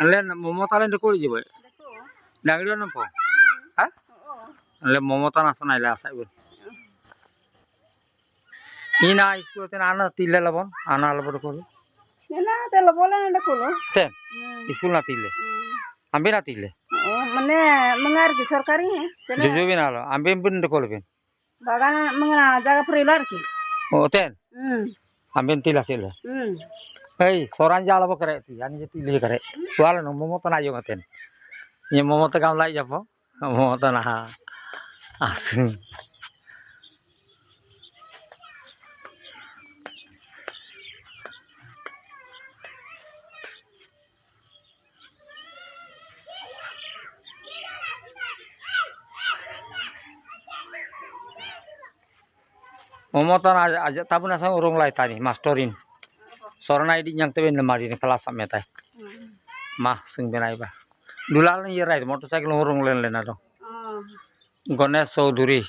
Alen momota len dekor je boy. Dagri on po. Ha? Le momota na sana ila sa ibon. Ina isko ten ana tille labon ana labon ko. Nena telo bola na kulo. Ten. Iskul na tille. Ambe na tille. Oh mane mengar di sarkari ya. Jojo bin alo ambe bin dekor bin. Bagan menga jaga prilar ki. Oh ten. Ambe tilla sila. Hey soran jala bo kare ti ani je tille kare. Wala no momota na yo ngaten. Ni momota kam lai japo. Momota na ha. Momotan aja tabun asang urung lai tani mastorin. Sorana idi nyang teben lemari ni kelas sampai tai. Mah sing benai ba. Dulal ni rai motorcycle urung len len ado. Gones Sauduri.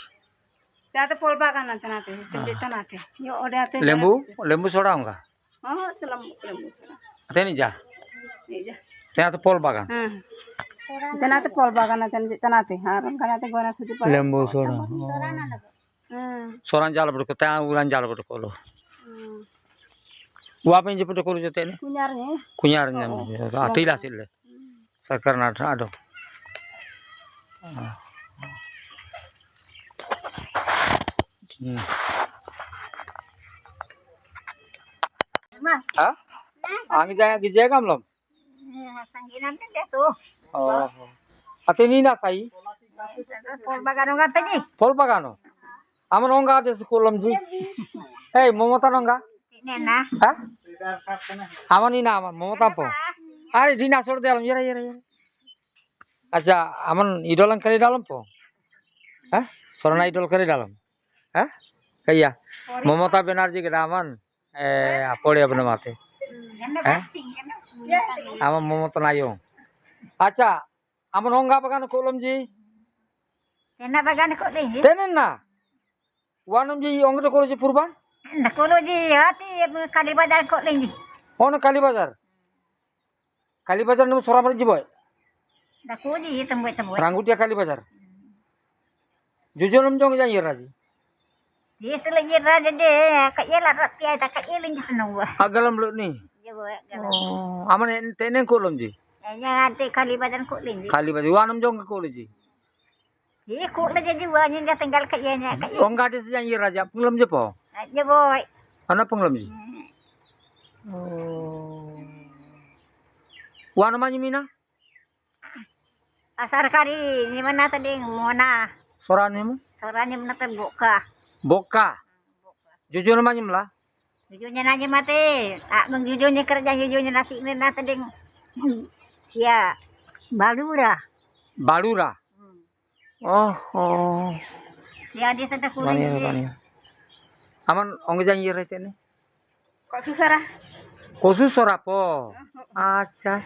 Tata polba kana tanate, tanate. Yo odate. Lembu soda enggak? Oh, lembu. Ate ni ja. Iya. Tena polba kan? Tanate polba kana tanate. Haran kana te gona suti pa. Lembu soda. Soran jala berko ta ulan jala berko lo. Apa yang jeput ko jote ni? Kunyarnya. Atila sille. Sakarna ado. Mas. Hah? Angin gijaya kam lom? Sangginan kan tuh. Oh. Ate ni na sai? Pol bagano ngata ni. Pol bagano. Aman onga de sekolam ji. Hey, momota nonga? Nena. Hah? Aman ina aman momota po. Are dina sor de alam yera. Acha aman idolan kari dalam po. Hah? Sorana idol kari dalam. Hah? Kaya. Momota Banerjee ke daman apole apne mate. Hah? Aman momota nayo. Acha aman onga bagano kolam ji. Nena bagano ko ni. Tenen na. Wanam ji ongdo ko ji purban? Na ko ji ati kali bazar ko ni. Ono kali bazar. Kali bazar num soramar ji boy. Na ko ji temboy. Ranggutia kali bazar. Jujur jong jang yera ji. Yes lagi raja de kayela ratia ta kayeling ji senu. Agalam lu ni. Oh, aman tenen ko lom ji. Ya ate kali bazar ko ni. Kali bazar wanam jong ko ji. Ye ko na jadi wanya dia tinggal kayanya. Onga de jang yera ja punglam je po. Ya boy. Ana punglam ji. Oh. Wanam anyi mina? Asar kari ni mana tadi mona. Sorane mo? Sorane mana terbuka. Boka. Jujur namanya lah. Jujurnya nanya mati. Jujurnya kerja jujurnya nasi ini nasi ding. Ya. Balura. Oh. Ya dia sedang kulit. Aman ong jang yera ni. Kok susara po. Acha.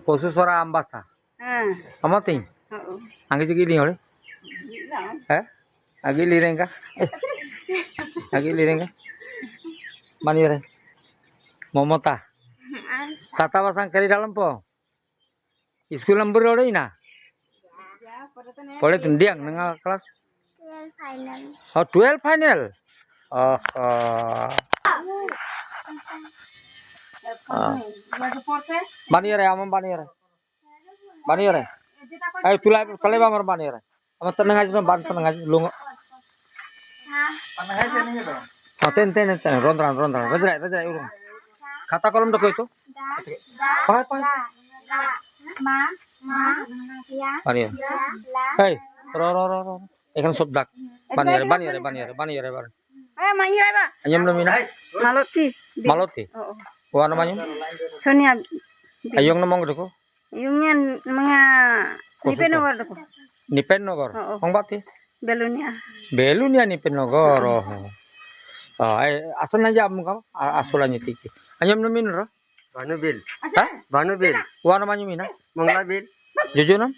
Susara ambasa. Amati. Angge jigi ni ole. Agi lirenga. Mani re. Momota. Tata pasang kari dalam po. Iskul lembur ore ina. Boleh tundiang nengah kelas. 12 final. Oh, 12 final. Oh. Bani re amam bani re. Ayo tulai bamar bani re. Amat tenang aja ban tenang aja lungo. Oh, ten rondran. Rajai urung. Kata kolom doko itu. Pakai. Bani re. Hey, ro. Ikan subdak. Bani re. Mangira ba? Anyam lumina. Maloti. Wa namanya? Sonia. Ayong namong doko. Yungnya mga Nipen Nogor. Ong bati? Belunia Nipen Nogor. Asal aja am kamu asulannya tiki. Anyam namin ro? Banubil. Hah? Banubil. Wa namanya mina? Manglabil. Jujunam?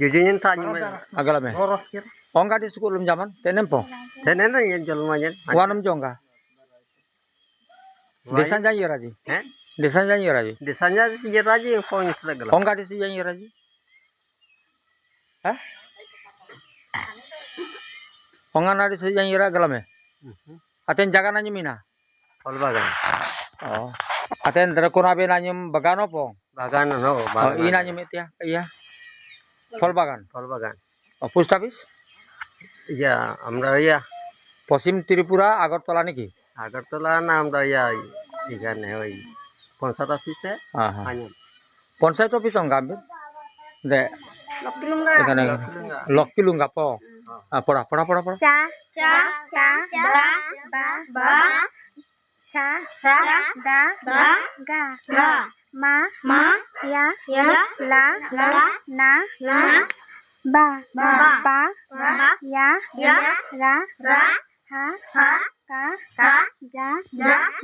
Jujunyin tanya mana? Agalame. Ong ka di sekolah zaman? Tenem po? Tenem na yan jalmayan. Wa nam jongga? Desan janji raji. Heh? Desan janji raji. Desanya si raji yang kau yang sedang Kong ka desi janji raji. Hah? Kongan ada desi janji raji galam ya. Aten jaga nanya mina. Fal bagan. Oh. Aten drakona be nanya bagan apa? Bagan no, Oh, bagan. ini nanya metia. Iya. Fal bagan. Fal bagan. Oh, post office? Iya, আমরা ইয়া পশ্চিম ত্রিপুরা আগরতলা নাকি? আগরতলা না আমরা ইয়া এখানে ওই পঞ্চায়েত অফিসে হ্যাঁ হ্যাঁ। আনিম পঞ্চায়েত অফিস অঙ্গাম্বির দে এখানে লক্কিলুঙ্গা প পড়া পড়া পড়া পড়া Sa sa sa ba ba ba sa sa da ba ga ga ma ya la na ba ba ya ra ha ka ja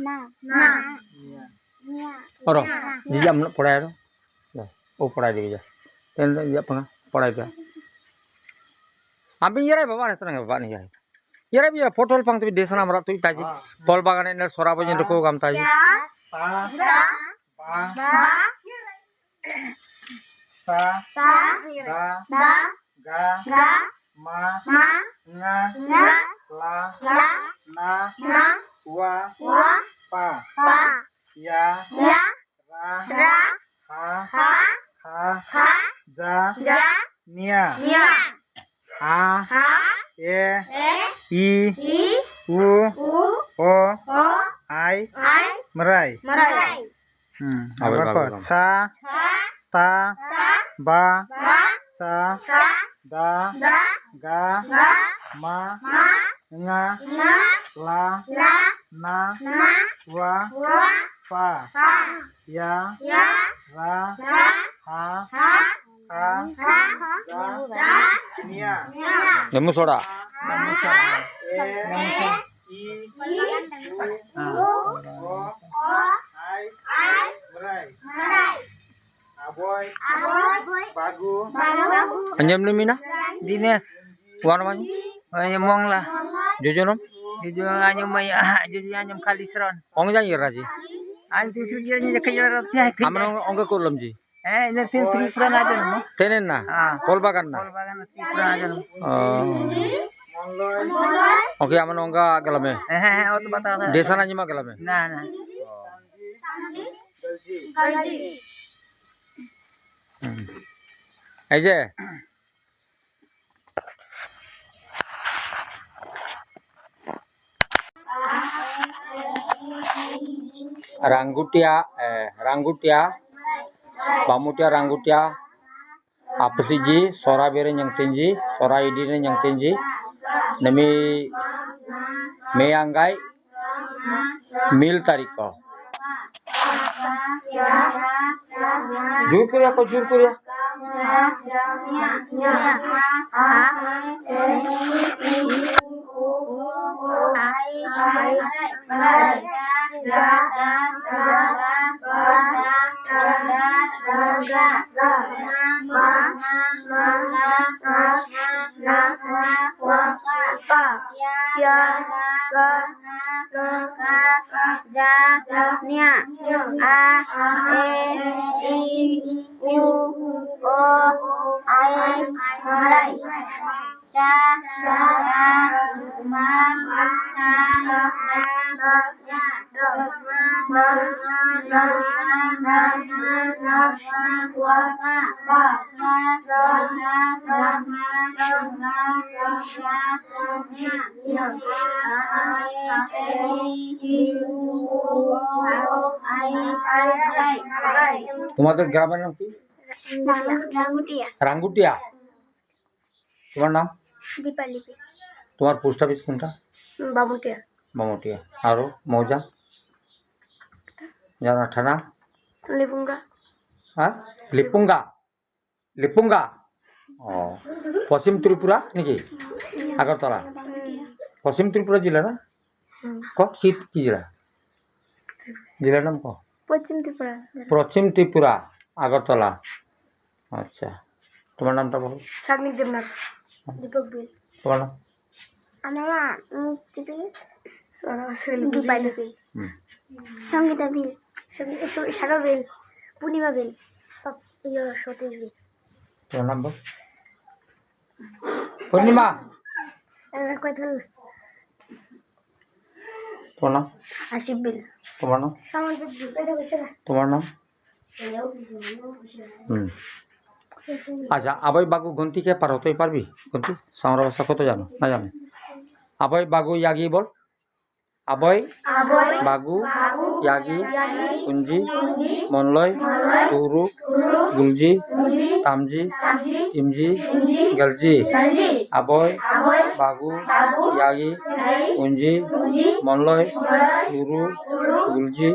na Oro, jam nak pড়ায় ro. ও পড়ায় দিকে যা। তেন ইয়া পড়া পড়ায় যা। আমি ইয়ারে বাবা না তরঙ্গ বাবা নি ইয়ারে। ইয়ারে বিয়া ফটোল পাং তুমি দেশনা আমরা তুই তাজি। ফল বাগানে নে সরা পর্যন্ত কো গাম তাজি। Merai. Apa kok? Sa, ta, ba, sa, da, ga, ma, nga, la, na, wa, pa, ya, ra, ha, ka, ja, nia. Nemu soda. Anjam ni mina? Dinas. Wan man. Nyemong lah. Jojonom? Jujur anyam maya, jujur anyam kalisron. Ong janji raji. Antu sujudnya kaya ratnya. Amano ongga kolam ji. Ini Tripura aja nama. Tenen na. Fol bagan na. Fol bagan Tripura aja nama. Oke amano ongga galame. Waktu batal. Desa na nyima galame. Nah. এই যে ranggutia bamutia ranggutia apsiji sora bere yang tinggi sora idine yang tinggi nemi meanggai mil tariko jur kuriya ko jur kuriya তোমাদের গ্রামের নাম কি? রাঙ্গুটিয়া। তোমার নাম? দীপালিপি। তোমার post office কোনটা? বামুটিয়া। বামুটিয়া। আরো মৌজা? জানা থানা? লিপুঙ্গা। হ্যাঁ লিপুঙ্গা। লিপুঙ্গা ও পশ্চিম ত্রিপুরা নাকি? আগরতলা। পশ্চিম ত্রিপুরা জেলা না? ক কি জেলা? জেলার নাম ক? পশ্চিম ত্রিপুরা। পশ্চিম ত্রিপুরা আগরতলা। আচ্ছা তোমার নামটা বলো। সাগনিক দেবনাথ। দীপক বিল। তোমার নাম? আমার নাম দীপালিপি। সঙ্গীতা বিল, সারা বিল, পূর্ণিমা বিল, সতীশ বিল। তোমার নাম বল। পূর্ণিমা। কথা তোমার নাম? আসিফ বিল। তোমার নাম? তোমার নাম? আচ্ছা, আবই বাগু গন্তিকে পারো, তুই পারবি গন্তি? সামরা ভাষা কত জানো না জানো? আবই বাগু ইয়াগি বল। আবই বাগু ইয়াগি কুঞ্জি মনলয় তুরু গুলজি তামজি ইমজি গলজি। আবই বাগু ইয়াগি কুঞ্জি মনলয় তুরু গুলজি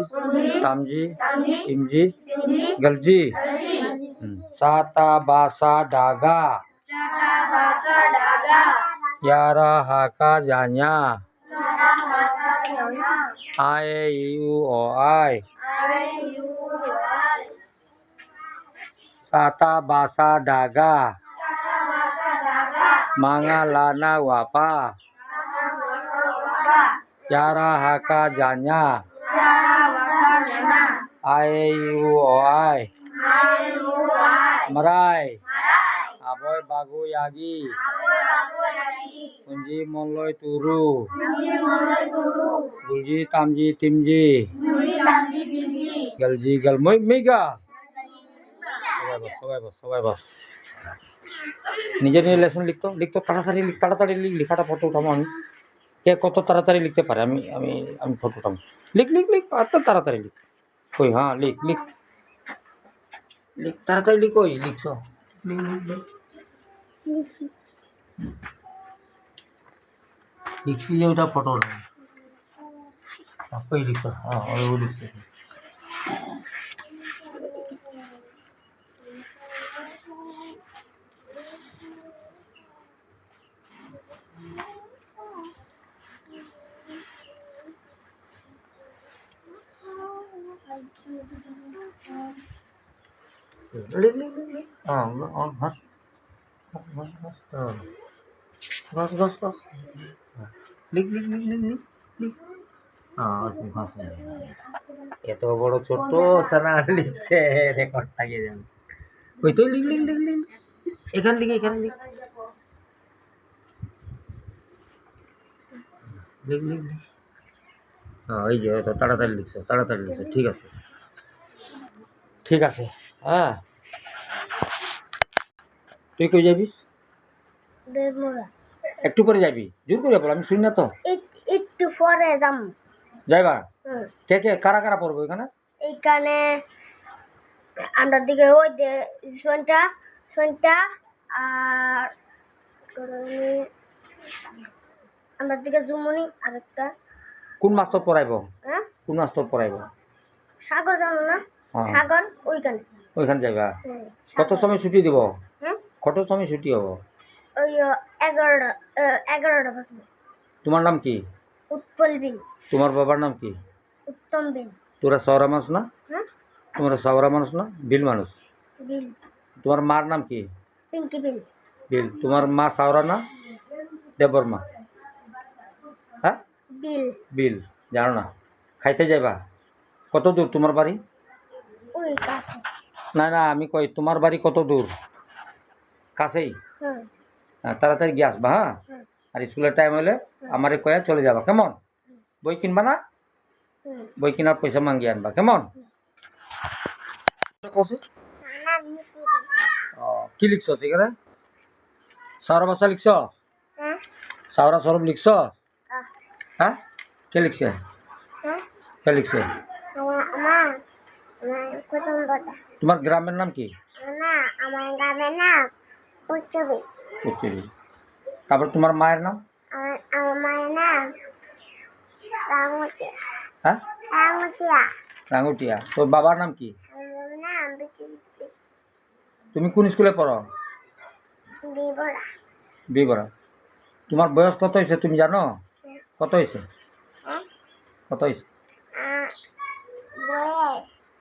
তামজি ইমজি গলজি। Sata basa daga. Yara haka janya. Ae iu o ai. Sata basa daga. Manga lana wapa. Yara haka janya. Ae iu o ai. Merai. Aboy bagu yagi. Kunji molloy turu. Gulji tamji timji. Galji galmoy mega. সবাই বস। নিজে নিজে lesson লিখতো তাড়াতাড়ি লেখাটা photo উঠাবো আমি। কে কত তাড়াতাড়ি লিখতে পারে আমি আমি আমি ফটো উঠাবো। লিখ এত তাড়াতাড়ি লিখ। কই হ্যাঁ লিখ তাড়াতাড়ি লিখ। ওই লিখছো লিখছি যে ওটা ফটো উঠাবো। কই লিখছো? হ্যাঁ ওই লিখছো। লিখ এত বড় ছোট্ট সানা লিখছে রেকর্ড থাকিয়ে যাবে। ওই তো লিখ এখানে লিখ ওই যে তাড়াতাড়ি লিখছো ঠিক আছে হ্যাঁ। তুই কই যাবি? একটু পরে যাবি? জোর করে বল, আমি শুনি না তো। একটু পরে যাম। যাইবা? কে কারা পড়বো এখানে? এইখানে আমরা দিকে ওই যে সন্টা আর আমরা দিকে জুমনি আরেকটা। কোন মাস্টার পড়াইবো? হ্যাঁ কোন মাস্টার পড়াইবো? সাগর জানো না? সাগর ওইখানে যাইবা? কত সময় ছুটি দিব? হ্যাঁ কত সময় ছুটি হবো? ওই 11টা বাজবে। তোমার নাম কি? উৎপল বিল। তোমার বাবার নাম কি? উত্তম বিল। তোরা শহরা মানুষ না? হ্যাঁ তোমরা শহরা মানুষ না? বিল মানুষ। বিল। তোমার মার নাম কি? পিঙ্কি বিল। বিল। তোমার মা শহরা না দেবর মা? হ্যাঁ বিল জানো না? খাইতে যাইবা? কত দূর তোমার বাড়ি? ওই কাছে। না আমি কই তোমার বাড়ি কত দূর? কাছেই? তাড়াতাড়ি গিয়ে আসবা হ্যাঁ। আর স্কুলের টাইম হলে আমারে কয়া চলে যাবা কেমন? বই কিনবা না? বই কেনার পয়সা মাঙ্গিয়ে আনবা কেমন? কি লিখছ এখানে? সারা ভাষা লিখছ? সারা সরব লিখছ? হ্যাঁ কে লিখছে? তোমার গ্রামের নাম কি? আমার গ্রামের নাম পুচুবি। তারপর তোমার মায়ের নাম? আমার মায়ের নাম রাঙ্গুটিয়া। হ্যাঁ রাঙ্গুটিয়া। তোর বাবার নাম কি? তুমি কোন স্কুলে পড়ো? বিবরা। তোমার বয়স কত হয়েছে তুমি জানো? কত হয়েছে?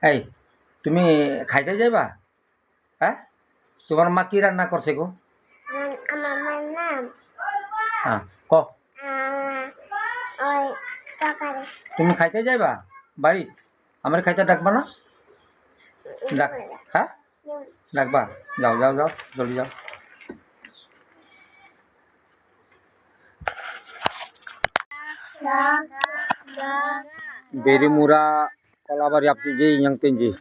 এই তুমি খাইতে যাইবা? হ্যাঁ তোমার মা কি রান্না করছে গো? আমার মায়ের নাম হ্যাঁ ক ওই তরকারি। তুমি খাইতে যাইবা বাড়ি আমার খাইতে ডাকবা না ডাক হ্যাঁ ডাকবা যাও যাও যাও জলদি যাও বেরিমুরা কলাবাড়ি আপনি যে yang tinggi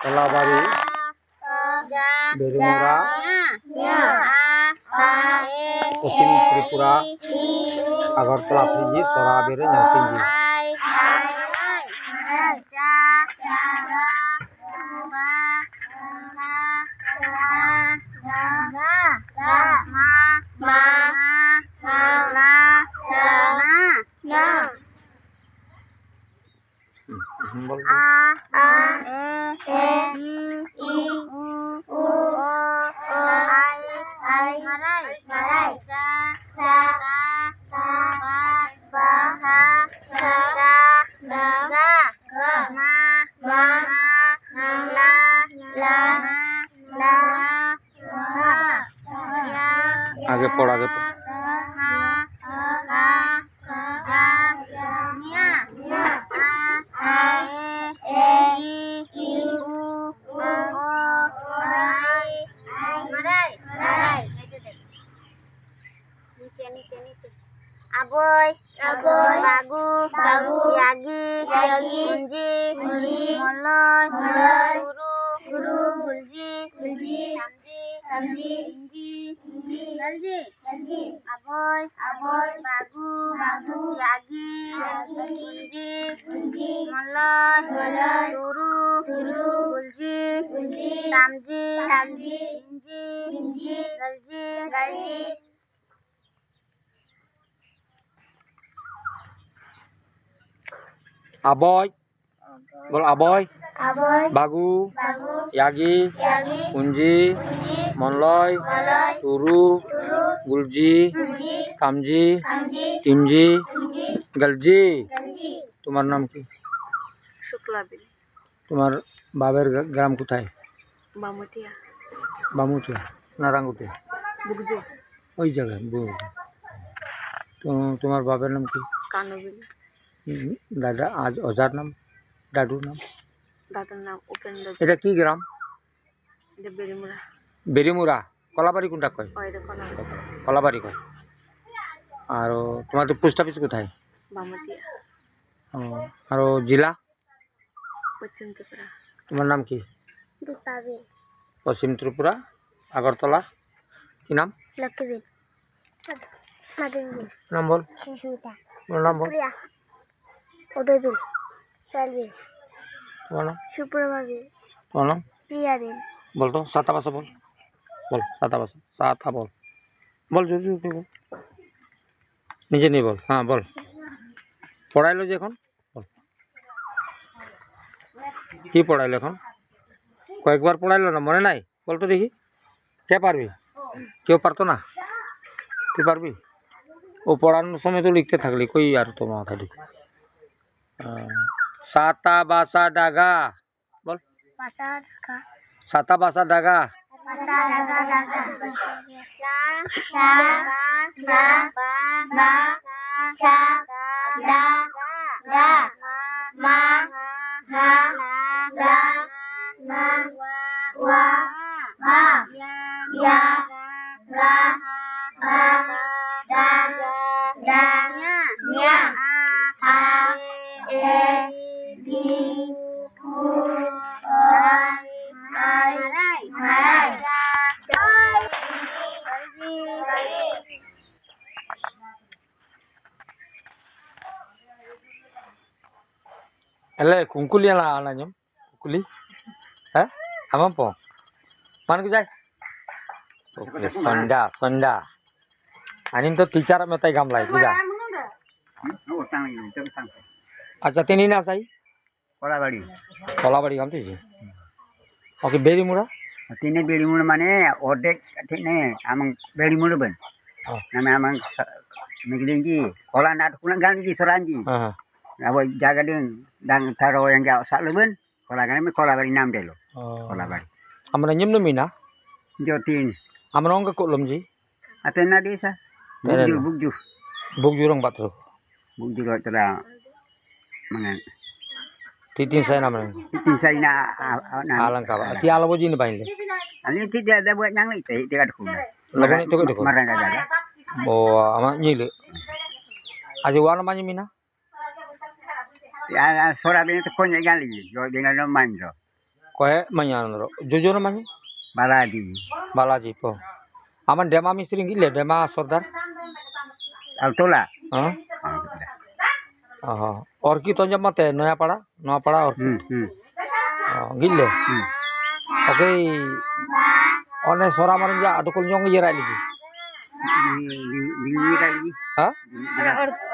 Kolabari, Berimura, Pochin Tripura, Agartala Fiji, Sorabere yang tinggi. आगे पढ़ Aboy, bagu, yagi, unji, moloy, guru, gulji, samji, inji, aboy, bagu, yagi, unji, moloy, guru, gulji, samji, inji, galji. Aboy, bol aboy, bagu, yagi, unji, monloy, turu, gulji, samji, timji, galji. তোমার নাম কি? শুক্লাবেল। তোমার বাবার গ্রাম কোথায়? বামুটিয়া। বামুটিয়া না রাঙ্গুটিয়া? বুগজু। ওই জায়গায় তো তোমার বাবার নাম কি? কানবিল। দাদা আজ অজার নাম দাদুর নাম? দাদার নাম উপেন্দ্র। এটা কি গ্রাম? এটা বেরিমুরা। বেরিমুরা কলাবাড়ি কোনটা কয়? এটা কলাবাড়ি কয়। আর তোমাদের পোস্ট অফিস কোথায়? বামুটিয়া। আর জেলা? পশ্চিম ত্রিপুরা। তোমার নাম কি? Dutabil, পশ্চিম ত্রিপুরা আগরতলা। কি নাম? Lakibil, Madinbil, নাম বল। Shishuta, তোমার নাম বল। Priya, Odobil, Salbil, তোমার নাম? Suprababil, তোমার নাম? Priyabil, বল তো সাতা ভাষা বল। বল সাতা ভাষা সাতা বল। বল জোর জোর বল। নিজে নেই বল। হ্যাঁ বল। পড়াইলো যে এখন বল। কি পড়াইলো এখন? কয়েকবার পড়াইলো না মনে নাই? বল তো দেখি। কে পারবি? কেউ পারতো না? তুই পারবি? ও পড়ানোর সময় তো লিখতে থাকলি কই আর তো মাথা ঢুকে। সাতা বাসা ডাগা বল। Pasarka, সাতা বাসা ডাগা। Ele kungkuli lah anaknya. Kungkuli. Apa po? Mana ke jai? Oke, sonda. Anin to teacher metai gamlai juga. Acha tini na sai? Kalabari Kolabari gamti ji. Oke, beri mura? তিনি বেড়িমুড় মানে অর্ধেক তিনি আমার বেড়িমুড় বেন নামে আমার মিগলিঙ্গি কলা নাট কুলাং গাঙ্গি সরাঙ্গি আবার জায়গা দিন দাং তারো yang jauh sak leben kola kan kolabari nam delo kolabari Amana nyem no mina? jotin Amana ongga ko lomji? atena desa bugju Buk jurong batro. bugju ro tera mangan Titin saya namanya. titin sai na Alang kawa. Ti ala boji ni bain le. ani tidak ada buat yang itu tidak ada kuna Lagun itu ko. marang ada Oh, ama nyile. Aje wana manya mina? ya sora bin itu konya gali jo dengan no manjo Koe manya nro. Jojo namanya? baladi Balaji po. Aman dema mistri gile, dema sordar. altola Hah? Orki to jam mate Noya Pada orki. Gile. Oke. One sora maranja adukul nyong yera lagi. Bini lagi. Hah?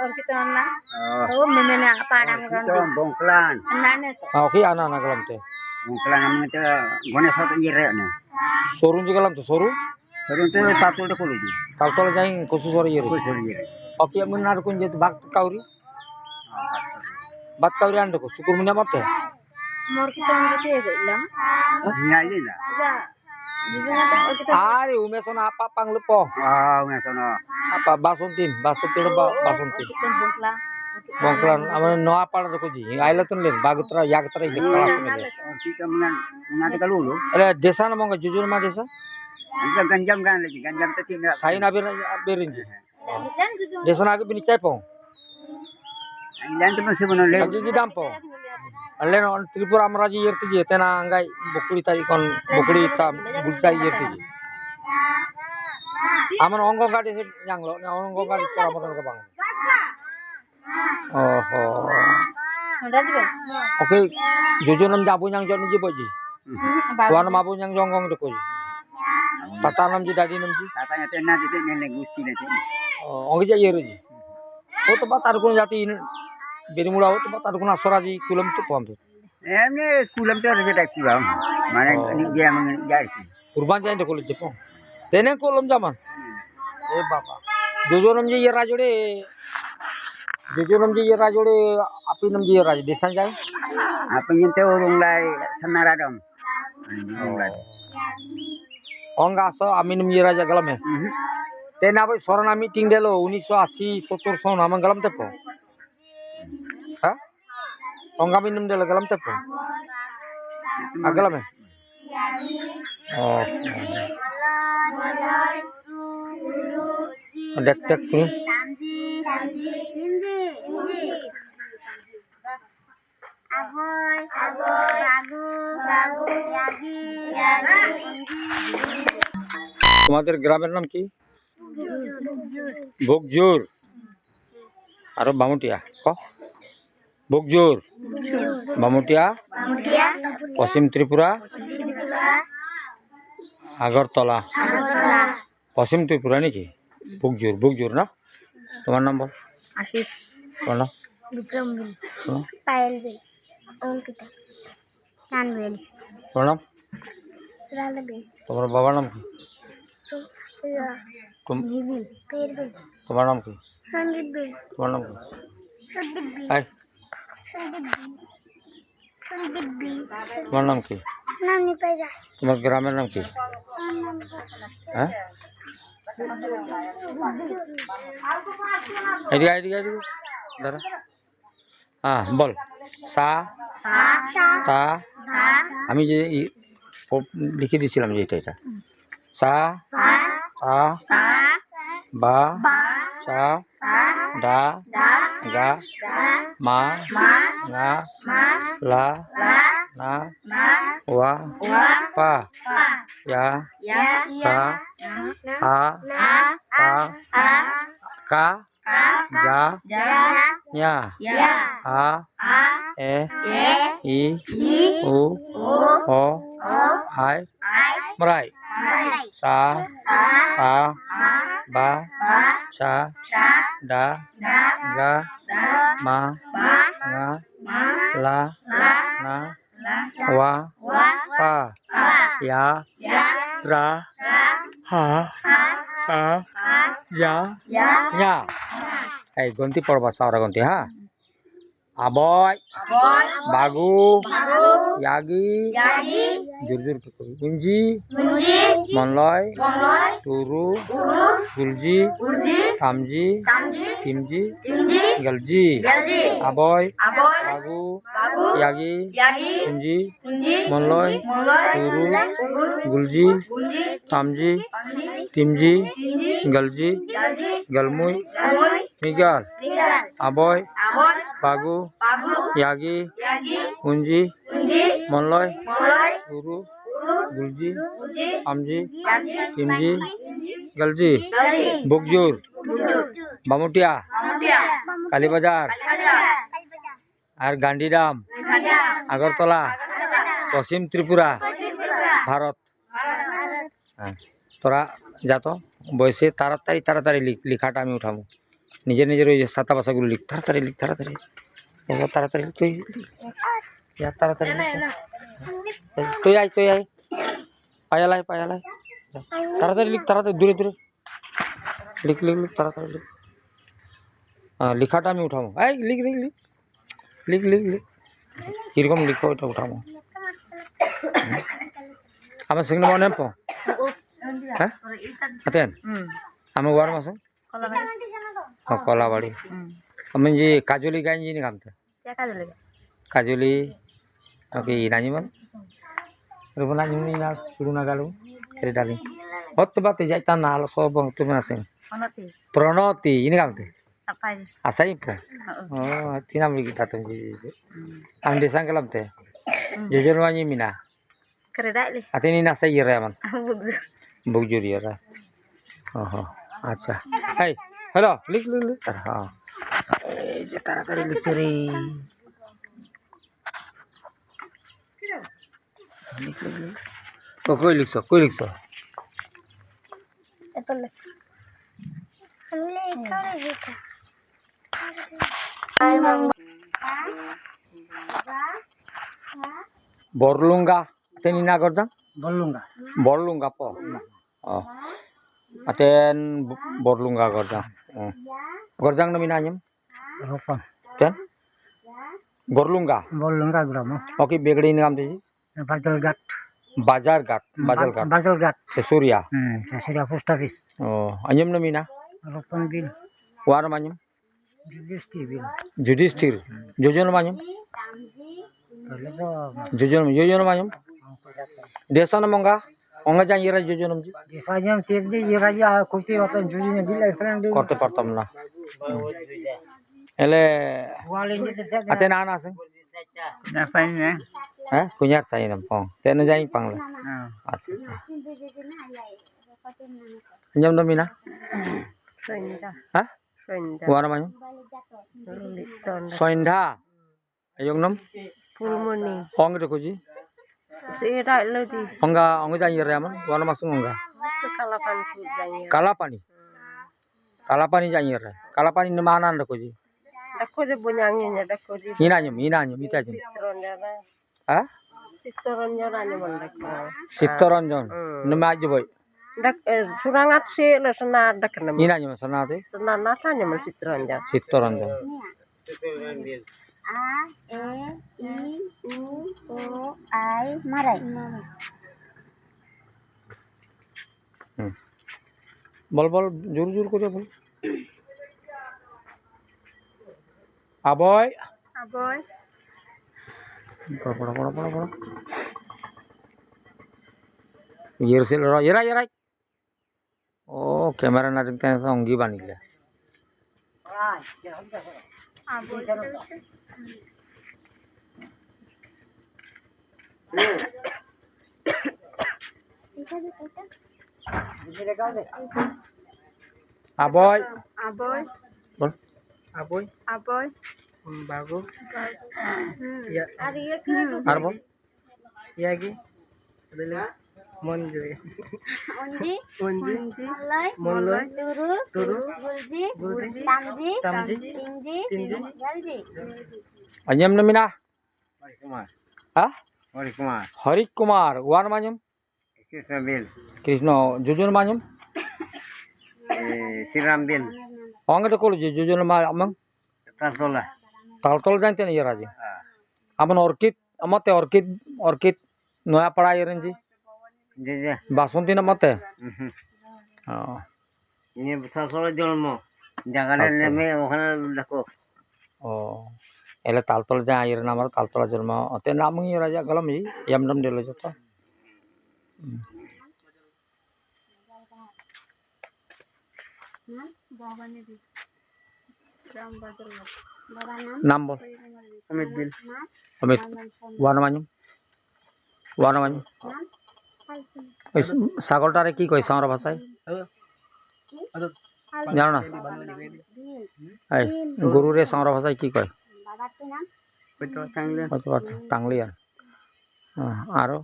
और कितना ना वो मैंने पाड़ा में Itu bongklan. नाने तो Oke anak kalam te. Bongklan namanya itu gone satu yere ne. Sorun juga kalam te soru. Terus itu satu de kulu. Kaltol jaing khusus sore yere. Khusus yere. Oke menar kun jet bak kauri. Bat kauri ando ko syukur munya mate. मोर कितना के थे गइलम Nyali lah. जा जीवन तो और कितना Ari umesona apa panglupo. Ah, nggak sono. Apa basuntin ba basuntin. बोला Bongklan aman Noya Pada ko ji. Aila tun len bagutra yagtra ile kala sunile. Kita menganti kalulu. Ele desa na monga jujur ma desa. Kita ganjam kan lagi. Ganjam itu tidak. Sai na berin ji. Desa na ke bini chai po. Dan itu masih menolak. Kaji ji dampo. Alle no Tripura amraji yerti ji tena angai bukuri tai kon bukuri ta bultai yerti ji. Aman onggo gadi se nyanglo na onggo gadi sora moton ke bang. Oho. Oke, jujur nam jabu nyang jon ji boji. Tuan mabu nyang jonggong de koji. Tata nam ji dadi nam ji. Katanya tenar itu nenek gusti nanti. Oh, onggi ja yeru ji. Oh, to batar kun jati beri mula oh to batar kun asora ji kulam tu pom tu. Ini kulam itu harus kita kiam. Mana ini dia mengajar sih. Kurban jain de kulit jepong. Tene kulam jaman. Eh bapa. Jujur nam ji ye rajode. Jujur nam ji ye rajode api nam ji ye raj desan jai. Apa yang itu orang lain senaradom. Orang lain. Ongga so ami nam ye raja galam hai. Tena boy sorana meeting delo 1980 70 son amang galam tepo. Ha? Ongga minum delo galam tepo. Agalam hai. Oh. Dek ni. তোমাদের গ্রামের নাম কি? ভোগজুর আর বামুটিয়া ক ভোগজুর বামুটিয়া পশ্চিম ত্রিপুরা আগরতলা পশ্চিম ত্রিপুরা নাকি ভোগজুর না তোমার নাম বল आशीष তোমার নাম বিক্রম বিল তোমার পায়েল বিল অঙ্কিতা চান বিল তোমার নাম রালা বিল তোমার বাবার নাম কি বিল পের বিল তোমার নাম কি সঞ্জিত বিল তোমার নাম কি সন্দীপ বিল এই সন্দীপ বিল তোমার নাম কি নানি পাইরা তোমার গ্রামের নাম কি হ্যাঁ এদিকে দাঁড়া হ্যাঁ বল সা তা আমি যে লিখে দিয়েছিলাম যে এটা সা তা বা সা da, ga, ma, nga, la, na, wa, pa, ya, sa, ha, ka, ja, nya, a, e, i, u, o, ai, merai, sa, ba, cha, da, ga, ma, nga, la, na, wa, pa, ya, ra, ha, ja, nya. Ganti porba saura ganti ha. Aboy, bagu, yagi, jurjur kunji, monloy, turu, gulji, tamji, timji, galji. Aboy, bagu, yagi, kunji, monloy, turu, gulji, tamji, timji, galji, galmui, migal. Aboy, bagu, yagi, kunji, monloy, turu, gulji, tamji, timji, galji, bugjur, bamutia, kalibazar, আর গান্ধীধাম, আগরতলা, পশ্চিম ত্রিপুরা, ভারত। হ্যাঁ, তোরা যা তো বসে তাড়াতাড়ি লেখাটা আমি উঠাবো। নিজের ওই যে সাতা ভাষাগুলো লিখ, তাড়াতাড়ি লিখ, তাড়াতাড়ি তুই তাড়াতাড়ি তুই আয় পায়ালাই তাড়াতাড়ি লিখ, তাড়াতাড়ি দূরে লিখ তাড়াতাড়ি লিখ। লেখাটা আমি উঠাবো। এই লিখ কিরকম লিখো ওটা উঠাবো। আমার সঙ্গে মনে পো হ্যাঁ হাতেন আমি ওয়ার মাসে কলাবাড়ি আমি যে কাজলি গাইন যিনি কামতে কাজলি ওকে নাজিমান রুবনা যিনি না শুরু না গালু কেরে ডালি হত বাতে যাইতা না আলো সব তুমি আছেন প্রণতি ইনি কামতে asai po oh tinam lagi tatang ji am desang kalam te jujur wani mina Keredak li. atini na sai yara man bugjur yara oh acha hey hello lik ha eh je taratari lik ri koi likso Apple. Borlunga teni na gordang Borlunga po oh aten borlunga gordang na minanyam Ropan ten borlunga gramo okay begdi ni kam teji bajar gat sesuria post office oh anyam na mina Ropan bil war manyam Judistir jojon manyam jojon manyam desa na monga jang ira jojon ji Sajam sirdi iraja kuti otan jujine dilai friend korte partam na ele ate na na sing na fine ne punya sai nam pong tena jang pang le nyam na mina war manyam soinda ayong nam Purmoni. ong de koji Sira lagi. onga jang ira man war masung onga Kalapan sudanya. kalapani jang ira kalapani ne mana nda koji Aku je bunyanginya, aku je. inanyam itajim Sitoronnya nanya mandek. Sitoranjon nama aja boy Dak surangat sih le sena dak nem. inanyam sanate Sena nasanya mal sitoronnya. Sitoranjon A E I U O I marai বল জোর করে বল aboy pora yersel ro yerai oh kamera na jengta onggi banile Aboy. Aboy. Bol. Aboy. Aboy. Bagus. Ya. Ar bol. Ya lagi. Ada lagi. Monjoy. Onji, Monjoy. Molloy, Molloy. Turu, Turu. Gulji, Tamji, Tamji. Tingji, Tingji. Galji. Anyam namina. Kumar. Ha? Kumar. Harik Kumar. Wan manyam. Krishna Bill. Krishna. Jujun manyam. Siram Bill. Onge to kolu jujun amang. Tartola. Taltol janten iya raji. Aman orchid. Amate orchid. Noya pada irenji. Jaja. Basunti namate. Ini Tartola jolmo. Jangan neme okhana lako. Oh. Ele taltol jan air namar taltol jolma. Ote namung iya raja galam ji. Yam nam delo jota. Nam bol. Amit Bill. Amit. Wan manyam. Wan manyam. ছাগলটারে কি কয় সামরা ভাষায় জানো না এই গরুরে সামরা ভাষায় কি কয় টাংলিয়া আরো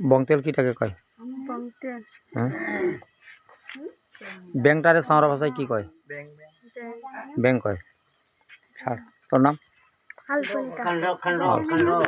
বংতেল কিটাকে কয় ব্যাংটারে সামরা ভাষায় কি কয় ব্যাং কয় ছাড় তোর নাম Alfonita. Kandro.